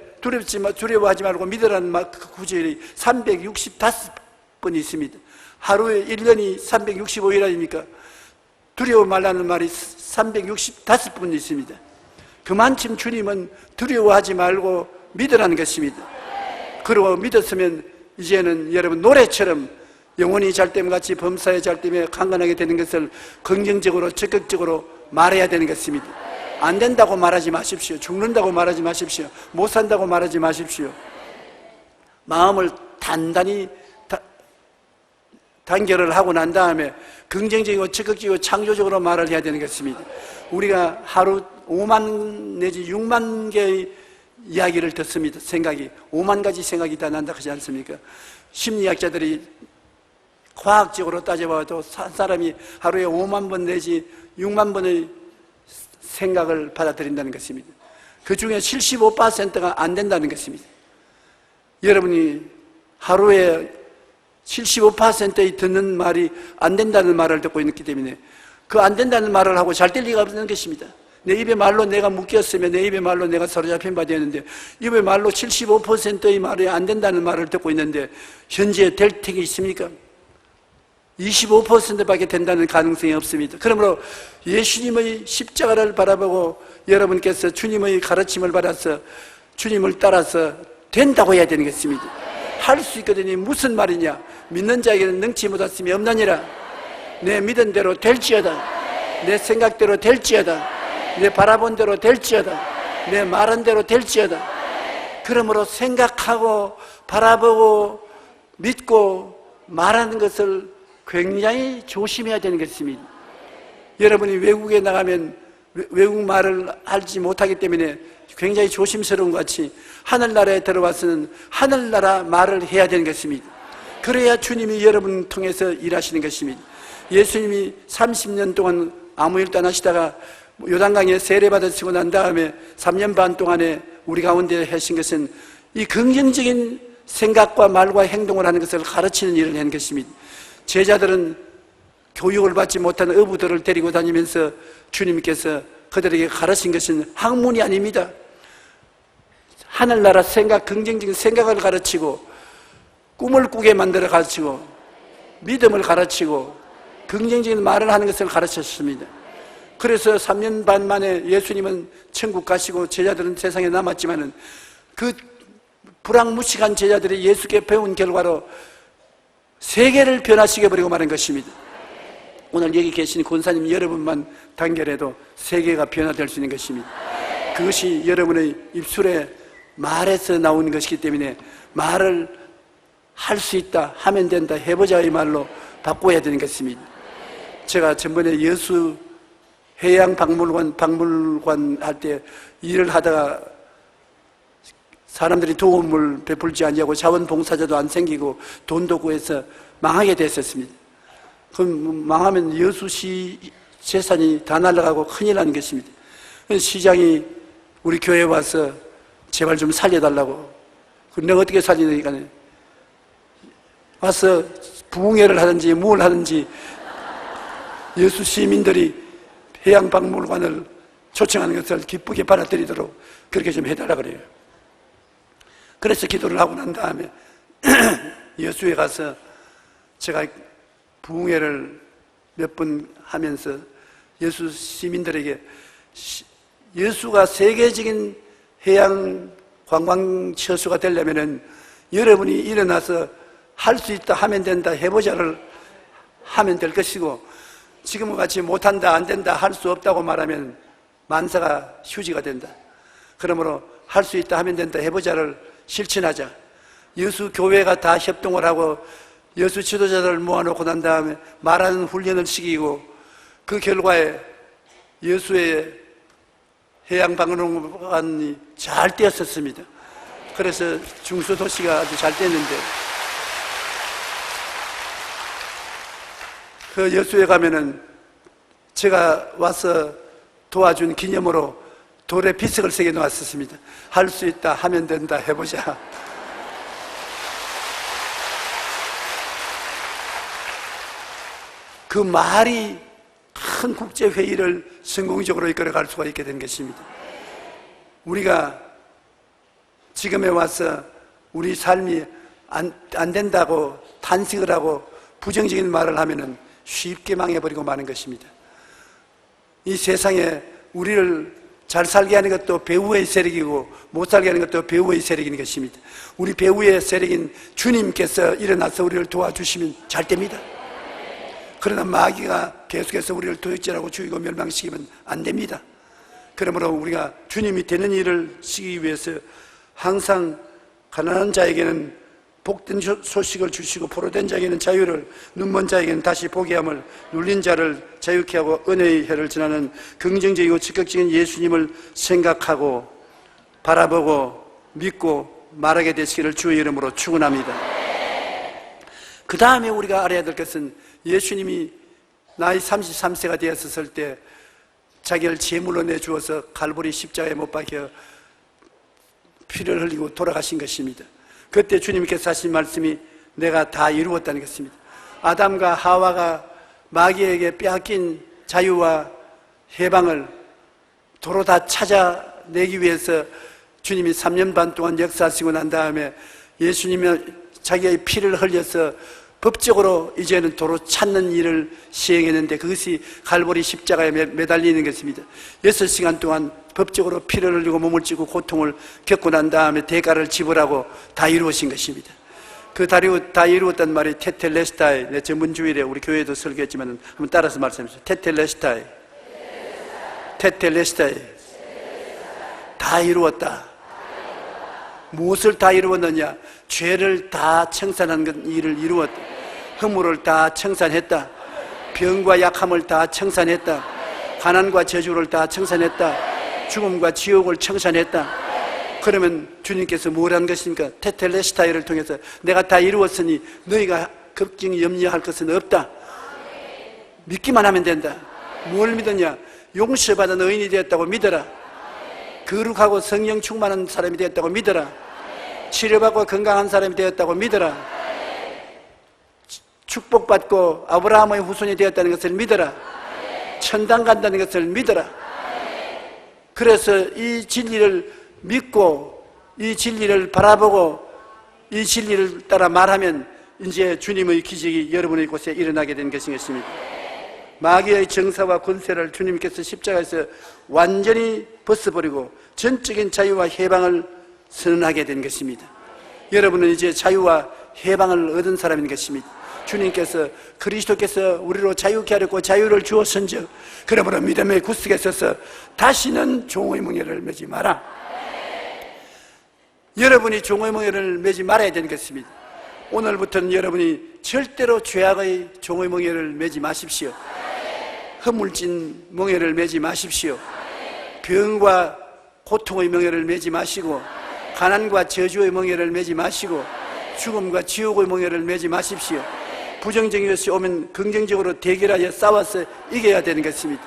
S1: 두려워하지 말고 믿으라는 구절이 365번 있습니다. 하루에 1년이 365일 아닙니까? 두려워 말라는 말이 365번 있습니다. 그만큼 주님은 두려워하지 말고 믿으라는 것입니다. 그리고 믿었으면 이제는 여러분 노래처럼 영혼이 잘됨 같이 범사에 잘됨에 강건하게 되는 것을 긍정적으로 적극적으로 말해야 되는 것입니다. 안 된다고 말하지 마십시오. 죽는다고 말하지 마십시오. 못 산다고 말하지 마십시오. 마음을 단단히 단결을 하고 난 다음에 긍정적이고 적극적이고 창조적으로 말을 해야 되는 것입니다. 우리가 하루 5만 내지 6만 개의 이야기를 듣습니다. 생각이 5만 가지 생각이 다 난다 하지 않습니까? 심리학자들이 과학적으로 따져봐도 사람이 하루에 5만 번 내지 6만 번의 생각을 받아들인다는 것입니다. 그 중에 75%가 안 된다는 것입니다. 여러분이 하루에 75%의 듣는 말이 안 된다는 말을 듣고 있기 때문에 그 안 된다는 말을 하고 잘 될 리가 없는 것입니다. 내 입의 말로 내가 묶였으면 내 입의 말로 내가 사로잡힌 바 되었는데 입의 말로 75%의 말이 안 된다는 말을 듣고 있는데 현재 될 택이 있습니까? 25%밖에 된다는 가능성이 없습니다. 그러므로 예수님의 십자가를 바라보고 여러분께서 주님의 가르침을 받아서 주님을 따라서 된다고 해야 되는 것입니다. 할 수 있거든요. 무슨 말이냐? 믿는 자에게는 능치 못하심이 없나니라. 내 믿은 대로 될지어다. 내 생각대로 될지어다. 내 바라본 대로 될지어다. 내 말한 대로 될지어다. 그러므로 생각하고 바라보고 믿고 말하는 것을 굉장히 조심해야 되는 것입니다. 여러분이 외국에 나가면 외국말을 알지 못하기 때문에 굉장히 조심스러운 것 같이 하늘나라에 들어와서는 하늘나라 말을 해야 되는 것입니다. 그래야 주님이 여러분을 통해서 일하시는 것입니다. 예수님이 30년 동안 아무 일도 안 하시다가 요단강에 세례받으시고 난 다음에 3년 반 동안에 우리 가운데 하신 것은 이 긍정적인 생각과 말과 행동을 하는 것을 가르치는 일을 한 것입니다. 제자들은 교육을 받지 못한 어부들을 데리고 다니면서 주님께서 그들에게 가르친 것은 학문이 아닙니다. 하늘나라 생각, 긍정적인 생각을 가르치고 꿈을 꾸게 만들어 가르치고 믿음을 가르치고 긍정적인 말을 하는 것을 가르쳤습니다. 그래서 3년 반 만에 예수님은 천국 가시고 제자들은 세상에 남았지만은 그 불황무식한 제자들이 예수께 배운 결과로 세계를 변화시켜버리고 마는 것입니다. 오늘 여기 계신 권사님 여러분만 단결해도 세계가 변화될 수 있는 것입니다. 그것이 여러분의 입술에 말에서 나오는 것이기 때문에 말을 할 수 있다, 하면 된다, 해보자의 말로 바꿔야 되는 것입니다. 제가 전번에 여수 해양박물관 할 때 일을 하다가 사람들이 도움을 베풀지 않냐고 자원봉사자도 안 생기고 돈도 구해서 망하게 됐었습니다. 그럼 망하면 여수시 재산이 다 날아가고 큰일 나는 것입니다. 시장이 우리 교회에 와서 제발 좀 살려달라고. 그럼 내가 어떻게 살리니까 와서 부흥회를 하든지 뭘 하든지 여수 시민들이 해양박물관을 초청하는 것을 기쁘게 받아들이도록 그렇게 좀 해달라 그래요. 그래서 기도를 하고 난 다음에 여수에 가서 제가 부흥회를 몇 번 하면서 여수 시민들에게 여수가 세계적인 해양 관광 처소가 되려면은 여러분이 일어나서 할 수 있다, 하면 된다, 해보자를 하면 될 것이고, 지금과 같이 못한다, 안 된다, 할 수 없다고 말하면 만사가 휴지가 된다. 그러므로 할 수 있다, 하면 된다, 해보자를 실천하자. 여수 교회가 다 협동을 하고 여수 지도자들을 모아놓고 난 다음에 말하는 훈련을 시키고, 그 결과에 여수의 해양박물관이 잘 되었었습니다. 그래서 중소도시가 아주 잘 됐는데, 그 여수에 가면은 제가 와서 도와준 기념으로 돌에 비석을 새겨 놓았었습니다. 할 수 있다, 하면 된다, 해보자. 그 말이 큰 국제회의를 성공적으로 이끌어갈 수가 있게 된 것입니다. 우리가 지금에 와서 우리 삶이 안 된다고 탄식을 하고 부정적인 말을 하면은 쉽게 망해버리고 마는 것입니다. 이 세상에 우리를 잘 살게 하는 것도 배후의 세력이고 못 살게 하는 것도 배후의 세력인 것입니다. 우리 배후의 세력인 주님께서 일어나서 우리를 도와주시면 잘 됩니다. 그러나 마귀가 계속해서 우리를 도적질하고 죽이고 멸망시키면 안 됩니다. 그러므로 우리가 주님이 되는 일을 시키기 위해서 항상 가난한 자에게는 복된 소식을 주시고 포로된 자에게는 자유를, 눈먼 자에게는 다시 보게 함을, 눌린 자를 자유케 하고 은혜의 해를 전하는 긍정적이고 적극적인 예수님을 생각하고 바라보고 믿고 말하게 되시기를 주의 이름으로 축원합니다. 그 다음에 우리가 알아야 될 것은 예수님이 나이 33세가 되었을 때 자기를 제물로 내주어서 갈보리 십자가에 못 박혀 피를 흘리고 돌아가신 것입니다. 그때 주님께서 하신 말씀이 내가 다 이루었다는 것입니다. 아담과 하와가 마귀에게 빼앗긴 자유와 해방을 도로 다 찾아내기 위해서 주님이 3년 반 동안 역사하시고 난 다음에 예수님이 자기의 피를 흘려서 법적으로 이제는 도로 찾는 일을 시행했는데, 그것이 갈보리 십자가에 매달리는 것입니다. 6시간 동안 법적으로 피를 흘리고 몸을 찌고 고통을 겪고 난 다음에 대가를 지불하고 다 이루어진 것입니다. 그 다 이루었단 말이 테텔레스타이, 내 전문주일에 우리 교회도 설교했지만 한번 따라서 말씀해 주세요. 테텔레스타이, 테텔레스타이, 다 이루었다. 무엇을 다 이루었느냐? 죄를 다 청산한 일을 이루었다. 허물을 다 청산했다. 병과 약함을 다 청산했다. 가난과 저주를 다 청산했다. 죽음과 지옥을 청산했다. 그러면 주님께서 뭘 한 것입니까? 테텔레스타이를 통해서 내가 다 이루었으니 너희가 걱정이 염려할 것은 없다. 믿기만 하면 된다. 뭘 믿었냐? 용서받은 의인이 되었다고 믿어라. 거룩하고 성령 충만한 사람이 되었다고 믿어라. 치료받고 건강한 사람이 되었다고 믿어라. 축복받고 아브라함의 후손이 되었다는 것을 믿어라. 천당 간다는 것을 믿어라. 그래서 이 진리를 믿고 이 진리를 바라보고 이 진리를 따라 말하면 이제 주님의 기적이 여러분의 곳에 일어나게 된 것이겠습니다. 마귀의 정사와 권세를 주님께서 십자가에서 완전히 벗어버리고 전적인 자유와 해방을 선언하게 된 것입니다. 여러분은 이제 자유와 해방을 얻은 사람인 것입니다. 주님께서 그리스도께서 우리로 자유케 하려고 자유를 주었은즉 그러므로 믿음의 구석에 서서 다시는 종의 멍에를 매지 마라. 여러분이 종의 멍에를 매지 말아야 되는 것입니다. 오늘부터는 여러분이 절대로 죄악의 종의 멍에를 매지 마십시오. 허물진 멍에를 매지 마십시오. 병과 고통의 멍에를 매지 마시고 가난과 저주의 멍에를 매지 마시고 죽음과 지옥의 멍에를 매지 마십시오. 부정적인 것이 오면 긍정적으로 대결하여 싸워서 이겨야 되는 것입니다.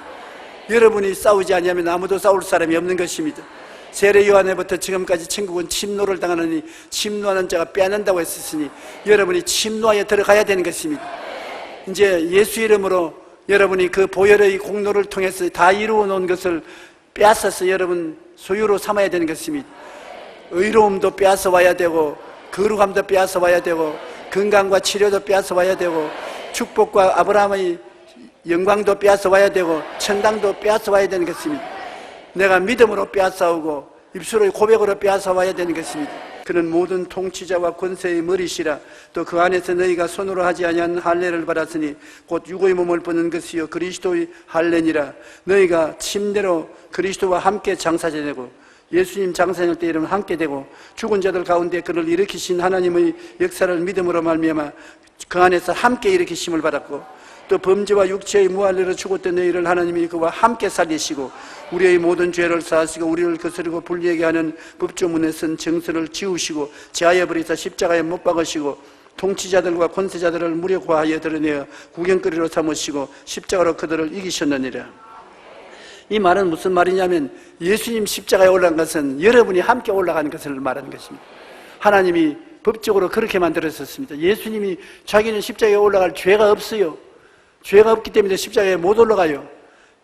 S1: 여러분이 싸우지 않으면 아무도 싸울 사람이 없는 것입니다. 세례 요한에부터 지금까지 천국은 침노를 당하느니 침노하는 자가 빼앗는다고 했으니 여러분이 침노하여 들어가야 되는 것입니다. 이제 예수 이름으로 여러분이 그 보혈의 공로를 통해서 다 이루어 놓은 것을 빼앗아서 여러분 소유로 삼아야 되는 것입니다. 의로움도 빼앗아 와야 되고 거룩함도 빼앗아 와야 되고 건강과 치료도 빼앗아 와야 되고 축복과 아브라함의 영광도 빼앗아 와야 되고 천당도 빼앗아 와야 되는 것입니다. 내가 믿음으로 빼앗아 오고 입술의 고백으로 빼앗아 와야 되는 것입니다. 그는 모든 통치자와 권세의 머리시라. 또 그 안에서 너희가 손으로 하지 아니한 할례를 받았으니 곧 육의 몸을 보는 것이요 그리스도의 할례니라. 너희가 침대로 그리스도와 함께 장사 지내고 예수님 장사할 때 이러면 함께 되고 죽은 자들 가운데 그를 일으키신 하나님의 역사를 믿음으로 말미암아 그 안에서 함께 일으키심을 받았고 또 범죄와 육체의 무할례로 죽었던 너희를 하나님이 그와 함께 살리시고 우리의 모든 죄를 사하시고 우리를 거스르고 불리하게 하는 법조문에 쓴 정서를 지우시고 제하여 버리사 십자가에 못 박으시고 통치자들과 권세자들을 무력화하여 드러내어 구경거리로 삼으시고 십자가로 그들을 이기셨느니라. 이 말은 무슨 말이냐면 예수님 십자가에 올라간 것은 여러분이 함께 올라가는 것을 말하는 것입니다. 하나님이 법적으로 그렇게 만들었었습니다. 예수님이 자기는 십자가에 올라갈 죄가 없어요. 죄가 없기 때문에 십자가에 못 올라가요.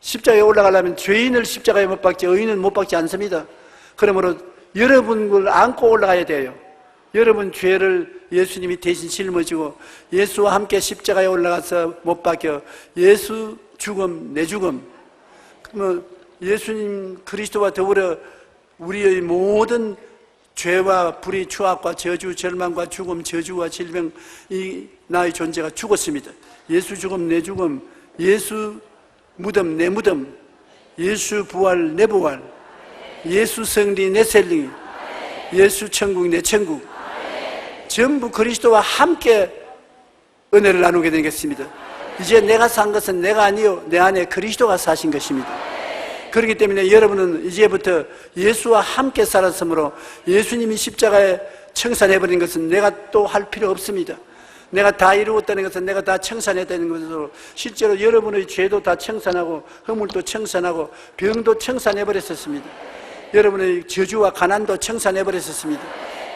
S1: 십자가에 올라가려면 죄인을 십자가에 못 박지 의인은 못 박지 않습니다. 그러므로 여러분을 안고 올라가야 돼요. 여러분 죄를 예수님이 대신 짊어지고 예수와 함께 십자가에 올라가서 못 박혀 예수 죽음 내 죽음, 그러면 예수님 그리스도와 더불어 우리의 모든 죄와 불의, 추악과 저주, 절망과 죽음, 저주와 질병, 이 나의 존재가 죽었습니다. 예수 죽음 내 죽음, 예수 무덤 내 무덤, 예수 부활 내 부활, 예수 승리 내 승리, 예수 천국 내 천국, 전부 그리스도와 함께 은혜를 나누게 되겠습니다. 이제 내가 산 것은 내가 아니요 내 안에 그리스도가 사신 것입니다. 그렇기 때문에 여러분은 이제부터 예수와 함께 살았으므로 예수님이 십자가에 청산해버린 것은 내가 또 할 필요 없습니다. 내가 다 이루었다는 것은 내가 다 청산했다는 것으로 실제로 여러분의 죄도 다 청산하고 허물도 청산하고 병도 청산해버렸었습니다. 여러분의 저주와 가난도 청산해버렸었습니다.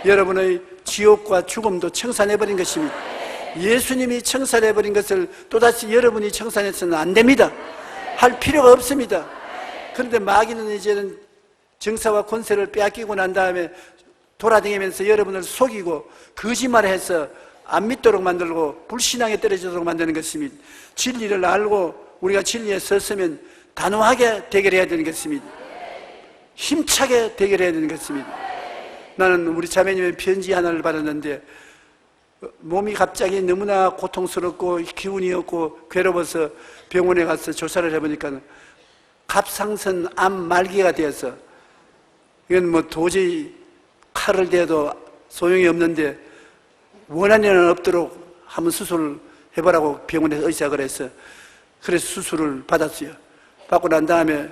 S1: 여러분의 지옥과 죽음도 청산해버린 것입니다. 예수님이 청산해버린 것을 또다시 여러분이 청산해서는 안 됩니다. 할 필요가 없습니다. 그런데 마귀는 이제는 정사와 권세를 빼앗기고 난 다음에 돌아다니면서 여러분을 속이고 거짓말해서 안 믿도록 만들고 불신앙에 떨어지도록 만드는 것입니다. 진리를 알고 우리가 진리에 섰으면 단호하게 대결해야 되는 것입니다. 힘차게 대결해야 되는 것입니다. 나는 우리 자매님의 편지 하나를 받았는데 몸이 갑자기 너무나 고통스럽고 기운이 없고 괴로워서 병원에 가서 조사를 해보니까 갑상선 암 말기가 되어서 이건 뭐 도저히 칼을 대도 소용이 없는데 원한에는 없도록 한번 수술을 해보라고 병원에서 의사가 그래서 그래서 수술을 받았어요. 받고 난 다음에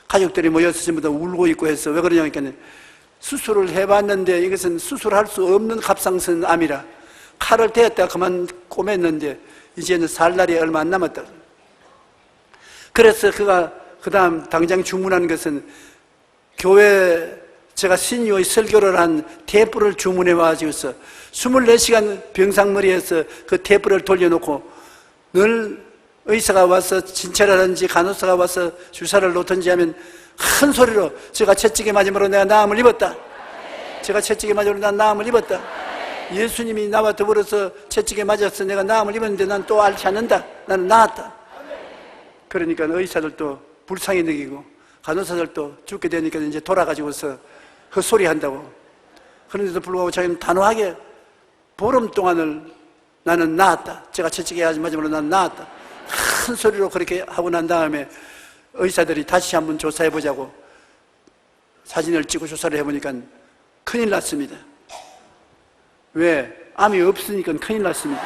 S1: 가족들이 모여서 전부 다 울고 있고 해서 왜 그러냐니까 수술을 해봤는데 이것은 수술할 수 없는 갑상선 암이라 칼을 대었다가 그만 꼬맸는데 이제는 살 날이 얼마 안 남았다. 그래서 그가 그 다음 당장 주문한 것은 교회 제가 신유의 설교를 한 테이프를 주문해 와가지고서 24시간 병상머리에서 그 테이프를 돌려놓고 늘 의사가 와서 진찰을 하든지 간호사가 와서 주사를 놓든지 하면 큰 소리로 제가 채찍에 맞음으로 내가 나음을 입었다. 제가 채찍에 맞음으로 난 나음을 입었다. 예수님이 나와 더불어서 채찍에 맞아서 내가 나음을 입었는데 난 또 앓지 않는다. 나는 나았다. 그러니까 의사들도 불쌍히 느끼고 간호사들도 죽게 되니까 이제 돌아가지고서 헛소리 한다고. 그런데도 불구하고 자기는 단호하게 보름 동안을 나는 나았다. 제가 채찍에 맞음으로 난 나았다. 큰 소리로 그렇게 하고 난 다음에 의사들이 다시 한번 조사해보자고 사진을 찍고 조사를 해보니까 큰일 났습니다. 왜? 암이 없으니까 큰일 났습니다.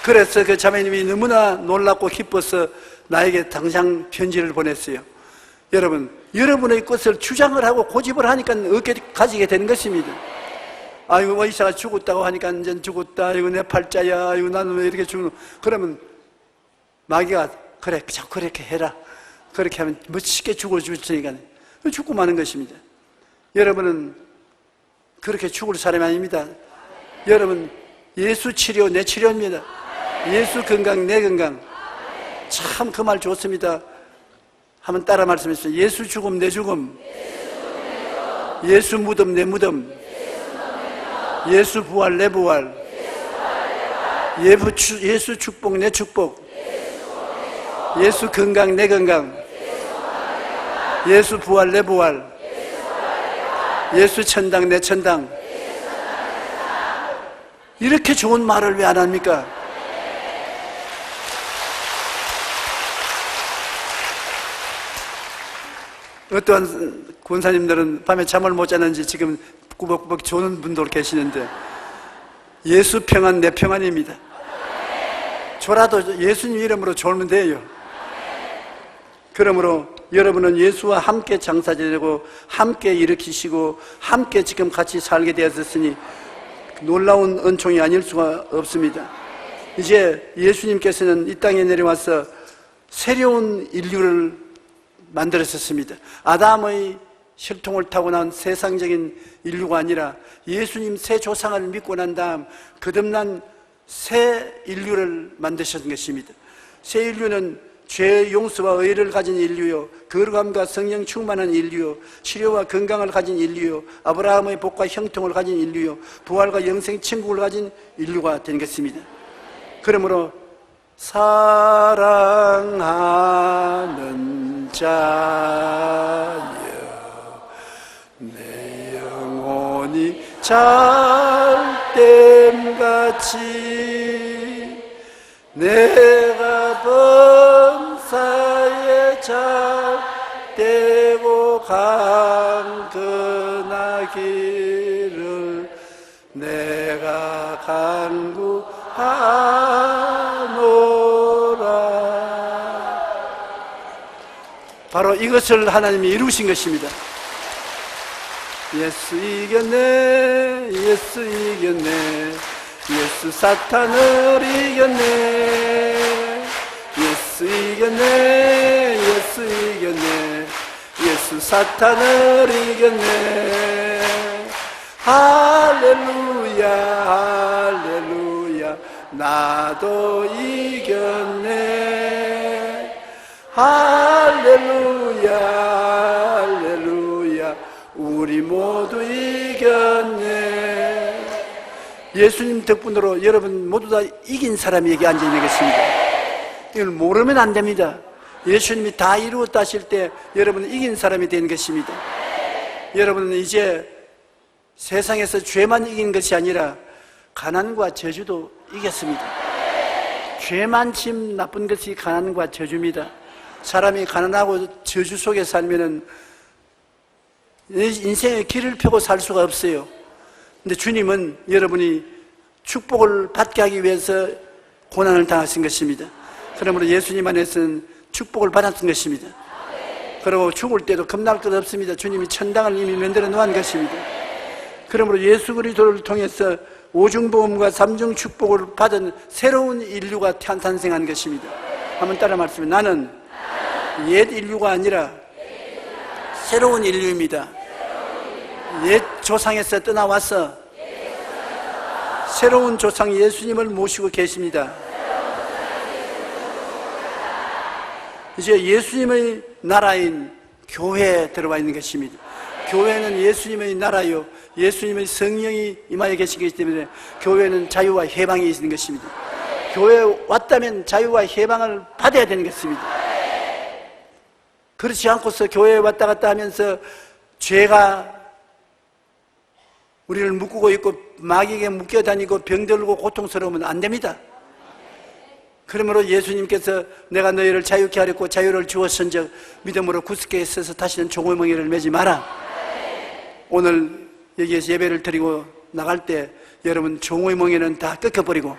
S1: 그래서 그 자매님이 너무나 놀랍고 기뻐서 나에게 당장 편지를 보냈어요. 여러분, 여러분의 것을 주장을 하고 고집을 하니까 얻게 가지게 되는 것입니다. 아이고 의사가 죽었다고 하니까 이제 죽었다. 이거 내 팔자야. 이거 나는 왜 이렇게 죽노? 그러면 마귀가 그래 자꾸 그렇게 해라. 그렇게 하면 멋있게 죽어주니까 죽고 마는 것입니다. 여러분은 그렇게 죽을 사람이 아닙니다. 여러분 예수 치료 내 치료입니다. 예수 건강 내 건강. 참 그 말 좋습니다. 한번 따라 말씀해 주세요. 예수 죽음 내 죽음, 예수 무덤 내 무덤, 예수 부활 내 부활, 예수 축복 내 축복, 예수 건강 내 건강, 예수 부활 내 부활, 예수 천당 내 천당. 이렇게 좋은 말을 왜 안 합니까? 어떠한 권사님들은 밤에 잠을 못 자는지 지금 꾸벅꾸벅 조는 분도 계시는데, 예수 평안 내 평안입니다. 졸아도 예수님 이름으로 졸면 돼요. 그러므로 여러분은 예수와 함께 장사 지내고 함께 일으키시고 함께 지금 같이 살게 되었으니 놀라운 은총이 아닐 수가 없습니다. 이제 예수님께서는 이 땅에 내려와서 새로운 인류를 만들었습니다. 아담의 혈통을 타고난 세상적인 인류가 아니라 예수님 새 조상을 믿고 난 다음 거듭난 새 인류를 만드신 것입니다. 새 인류는 죄 용서와 의를 가진 인류요, 거룩함과 성령 충만한 인류요, 치료와 건강을 가진 인류요, 아브라함의 복과 형통을 가진 인류요, 부활과 영생 천국을 가진 인류가 된 것입니다. 그러므로 사랑하는 자여 내 영혼이 잘됨같이 내가 범사에 잘되고 강건하기를 내가 간구하노라. 바로 이것을 하나님이 이루신 것입니다. 예수 이겼네, 예수 이겼네, 예수 사탄을 이겼네, 예수 이겼네, 예수 이겼네, 예수 사탄을 이겼네. 할렐루야, 할렐루야, 나도 이겼네. 할렐루야, 할렐루야, 우리 모두 이겼네. 예수님 덕분으로 여러분 모두 다 이긴 사람이 여기 앉아있는 것입니다. 이걸 모르면 안 됩니다. 예수님이 다 이루었다 하실 때 여러분은 이긴 사람이 된 것입니다. 여러분은 이제 세상에서 죄만 이긴 것이 아니라 가난과 저주도 이겼습니다. 죄만 침 나쁜 것이 가난과 저주입니다. 사람이 가난하고 저주 속에 살면은 인생의 길을 펴고 살 수가 없어요. 근데 주님은 여러분이 축복을 받게 하기 위해서 고난을 당하신 것입니다. 그러므로 예수님 안에서는 축복을 받았던 것입니다. 그리고 죽을 때도 겁날 것 없습니다. 주님이 천당을 이미 만들어 놓은 것입니다. 그러므로 예수 그리스도를 통해서 오중보험과 삼중 축복을 받은 새로운 인류가 탄생한 것입니다. 한번 따라 말씀해. 나는 옛 인류가 아니라 새로운 인류입니다. 옛 조상에서 떠나와서 새로운 조상 예수님을 모시고 계십니다. 이제 예수님의 나라인 교회에 들어와 있는 것입니다. 교회는 예수님의 나라요, 예수님의 성령이 임하여 계시기 때문에 교회는 자유와 해방이 있는 것입니다. 교회에 왔다면 자유와 해방을 받아야 되는 것입니다. 그렇지 않고서 교회에 왔다 갔다 하면서 죄가 우리를 묶고 있고 마귀에게 묶여 다니고 병들고 고통스러우면 안 됩니다. 그러므로 예수님께서 내가 너희를 자유케 하렸고 자유를 주었은즉 믿음으로 굳게 서서 다시는 종의멍에를 매지 마라. 오늘 여기에서 예배를 드리고 나갈 때 여러분 종의멍에는 다 꺾어버리고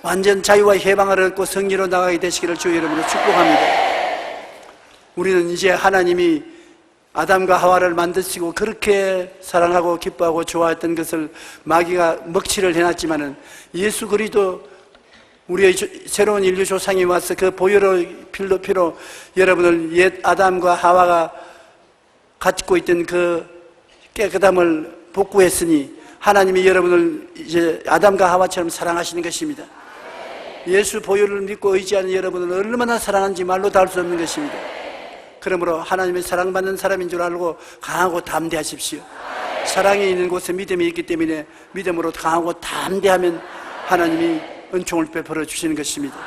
S1: 완전 자유와 해방을 얻고 성리로 나가게 되시기를 주 이름으로 축복합니다. 우리는 이제 하나님이 아담과 하와를 만드시고 그렇게 사랑하고 기뻐하고 좋아했던 것을 마귀가 먹칠을 해놨지만은 예수 그리스도 우리의 새로운 인류 조상이 와서 그 보혈의 피로 여러분을 옛 아담과 하와가 갖고 있던 그 깨끗함을 복구했으니 하나님이 여러분을 이제 아담과 하와처럼 사랑하시는 것입니다. 예수 보혈을 믿고 의지하는 여러분을 얼마나 사랑하는지 말로 다 할 수 없는 것입니다. 그러므로 하나님의 사랑받는 사람인 줄 알고 강하고 담대하십시오. 사랑이 있는 곳에 믿음이 있기 때문에 믿음으로 강하고 담대하면 하나님이 은총을 베풀어 주시는 것입니다.